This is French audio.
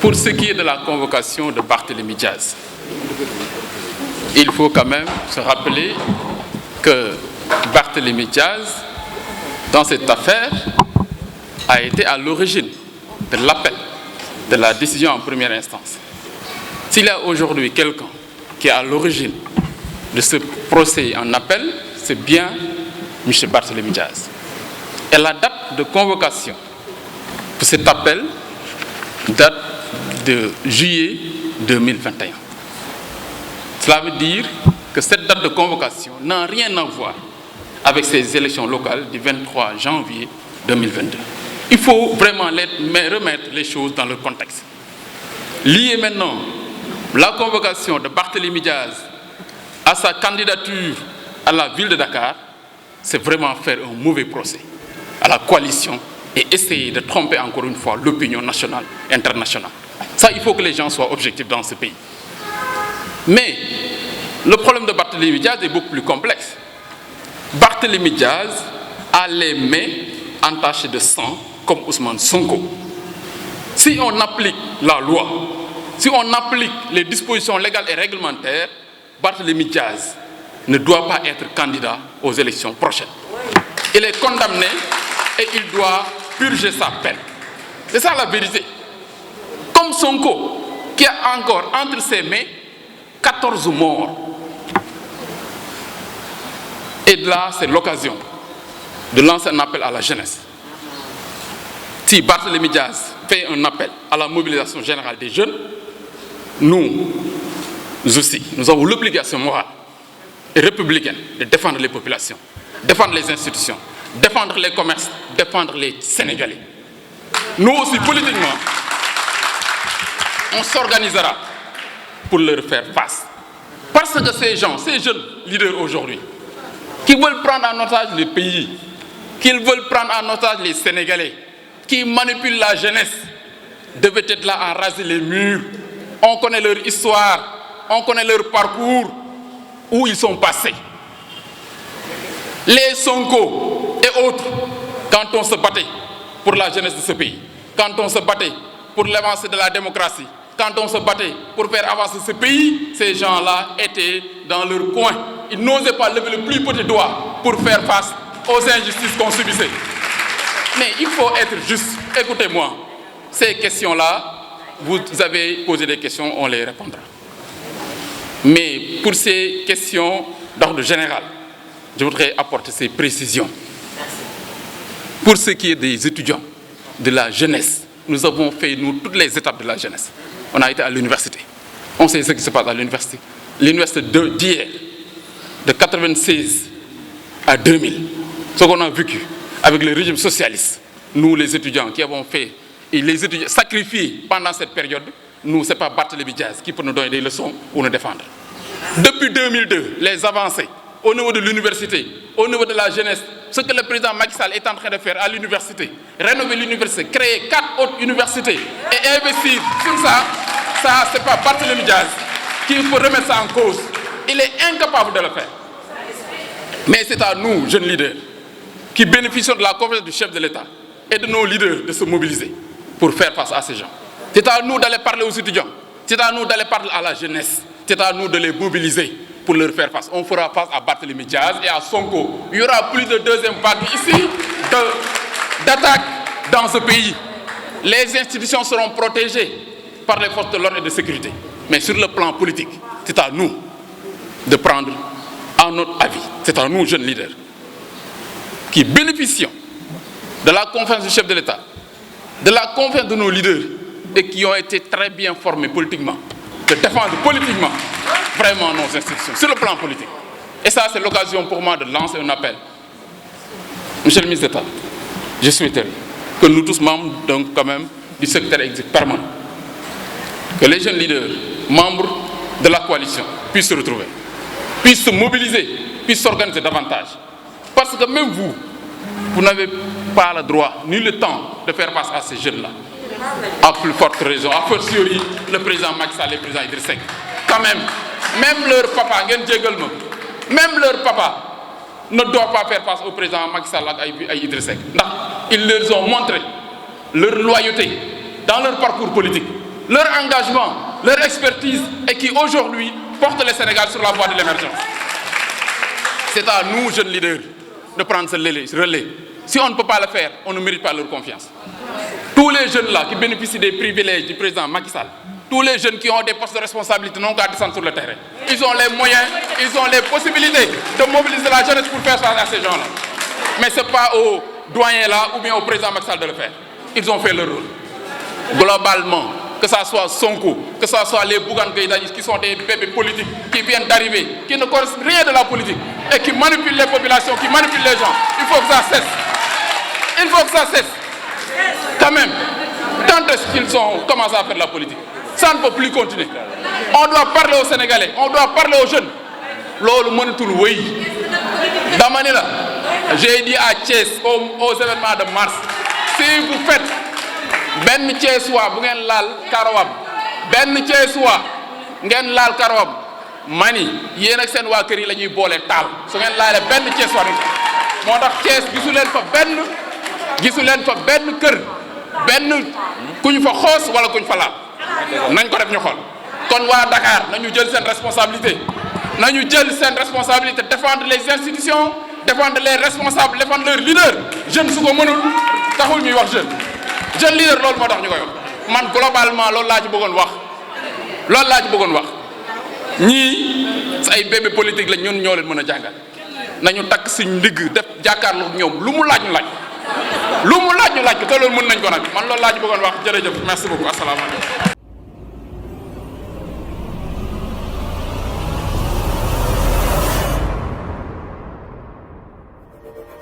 Pour ce qui est de la convocation de Barthélémy Diaz, il faut quand même se rappeler que Barthélémy Diaz, dans cette affaire, a été à l'origine de l'appel, de la décision en première instance. S'il y a aujourd'hui quelqu'un qui est à l'origine de ce procès en appel, c'est bien M. Barthélémy Diaz. Et la date de convocation pour cet appel date de juillet 2021. Cela veut dire que cette date de convocation n'a rien à voir avec ces élections locales du 23 janvier 2022. Il faut vraiment remettre les choses dans leur contexte. Lier maintenant la convocation de Barthélémy Diaz à sa candidature à la ville de Dakar, c'est vraiment faire un mauvais procès à la coalition et essayer de tromper encore une fois l'opinion nationale et internationale. Ça, il faut que les gens soient objectifs dans ce pays. Mais le problème de Barthélémy Diaz est beaucoup plus complexe. Barthélémy Diaz a les mains entachées de sang comme Ousmane Sonko. Si on applique la loi, si on applique les dispositions légales et réglementaires, Barthélémy Diaz ne doit pas être candidat aux élections prochaines. Il est condamné et il doit purger sa peine. C'est ça la vérité. Comme Sonko, qui a encore entre ses mains 14 morts. Et là, c'est l'occasion de lancer un appel à la jeunesse. Si Barthélémy Diaz fait un appel à la mobilisation générale des jeunes, nous aussi, nous avons l'obligation morale et républicaine de défendre les populations, défendre les institutions, défendre les commerces, défendre les Sénégalais. Nous aussi, politiquement, on s'organisera pour leur faire face. Parce que ces gens, ces jeunes leaders aujourd'hui, qui veulent prendre en otage le pays, qui veulent prendre en otage les Sénégalais, qui manipulent la jeunesse, devaient être là à raser les murs. On connaît leur histoire, on connaît leur parcours, où ils sont passés. Les Sonko et autres, quand on se battait pour la jeunesse de ce pays, quand on se battait pour l'avancée de la démocratie, quand on se battait pour faire avancer ce pays, ces gens-là étaient dans leur coin. Ils n'osaient pas lever le plus petit doigt pour faire face aux injustices qu'on subissait. Mais il faut être juste. Écoutez-moi, ces questions-là, vous avez posé des questions, on les répondra. Mais pour ces questions d'ordre général, je voudrais apporter ces précisions. Pour ce qui est des étudiants, de la jeunesse, nous avons fait, nous, toutes les étapes de la jeunesse. On a été à l'université. On sait ce qui se passe à l'université. L'université d'hier, de 1996 à 2000, ce qu'on a vécu avec le régime socialiste, nous, les étudiants qui avons fait, et les étudiants sacrifiés pendant cette période, nous, ce n'est pas Barthélémy Diaz qui peut nous donner des leçons ou nous défendre. Depuis 2002, les avancées au niveau de l'université, au niveau de la jeunesse, ce que le président Macky Sall est en train de faire à l'université, rénover l'université, créer 4 autres universités et investir sur ça, ce n'est pas Barthélémy Diaz qu'il faut remettre ça en cause. Il est incapable de le faire. Mais c'est à nous, jeunes leaders, qui bénéficions de la confiance du chef de l'État et de nos leaders de se mobiliser pour faire face à ces gens. C'est à nous d'aller parler aux étudiants, c'est à nous d'aller parler à la jeunesse, c'est à nous de les mobiliser pour leur faire face. On fera face à Barthélémy Diaz et à Sonko. Il y aura plus de deuxième vague ici d'attaques dans ce pays. Les institutions seront protégées par les forces de l'ordre et de sécurité. Mais sur le plan politique, c'est à nous de prendre à notre avis. C'est à nous, jeunes leaders, qui bénéficions de la confiance du chef de l'État, de la confiance de nos leaders et qui ont été très bien formés politiquement, de défendre politiquement vraiment nos institutions, sur le plan politique. Et ça, c'est l'occasion pour moi de lancer un appel. Monsieur le ministre d'État, je souhaiterais que nous tous, membres donc, quand même, du secrétaire exécutif permanent, que les jeunes leaders, membres de la coalition, puissent se retrouver, puissent se mobiliser, puissent s'organiser davantage. Parce que même vous, vous n'avez pas le droit ni le temps de faire face à ces jeunes-là. À plus forte raison, a fortiori le président Macky Sall et le président Idriss Seck. Quand même leur papa, même leur papa ne doit pas faire face au président Macky Sall et Idriss Seck. Ils leur ont montré leur loyauté dans leur parcours politique, leur engagement, leur expertise et qui aujourd'hui portent le Sénégal sur la voie de l'émergence. C'est à nous, jeunes leaders, de prendre ce relais. Si on ne peut pas le faire, on ne mérite pas leur confiance. Tous les jeunes là qui bénéficient des privilèges du président Macky Sall, tous les jeunes qui ont des postes de responsabilité n'ont qu'à descendre sur le terrain. Ils ont les moyens, ils ont les possibilités de mobiliser la jeunesse pour faire face à ces gens-là. Mais ce n'est pas aux doyens là ou bien au président Macky Sall de le faire. Ils ont fait leur rôle. Globalement, que ce soit Sonko, que ce soit les Bougane Gueye Dany qui sont des bébés politiques qui viennent d'arriver, qui ne connaissent rien de la politique et qui manipulent les populations, qui manipulent les gens. Il faut que ça cesse. Il faut que ça cesse. Quand même, tant est-ce qu'ils ont commencé à faire de la politique, ça ne peut plus continuer. On doit parler aux Sénégalais, on doit parler aux jeunes. Lolo mënatul wéy dama ni la j'ai dit à Thiès aux événements de mars, si vous faites benn Thiessois bu ngeen laal karawam benn Thiessois ngeen laal karawam mani yéen ak seen waa kër yi la ñuy boole taal su ngeen laalee benn Thiessois moo tax Thiès gisu leen fa benn kër benn ku ñu fa xoos wala ku ñu fa laal nañ ko def ñu xool. kon waa Dakar nañu jël seen responsabilité défendre les institutions défendre les responsables défendre leurs leaders jeune su ko mënul taxul ñuy wax jeune leader loolu moo tax ñu koy wax man globalement loolu laa ci bëggoon wax ñii ay bébé politique la ñun ñoo leen mën a jàngal nañu takk suñ ndigg def jàkkaarloo ak ñoom lu mu laaj ñu laaj ko te loolu mën nañ ko nag man loolu laa ci bëggoon wax jërëjëf merci beaucoup asalaamaaleykum.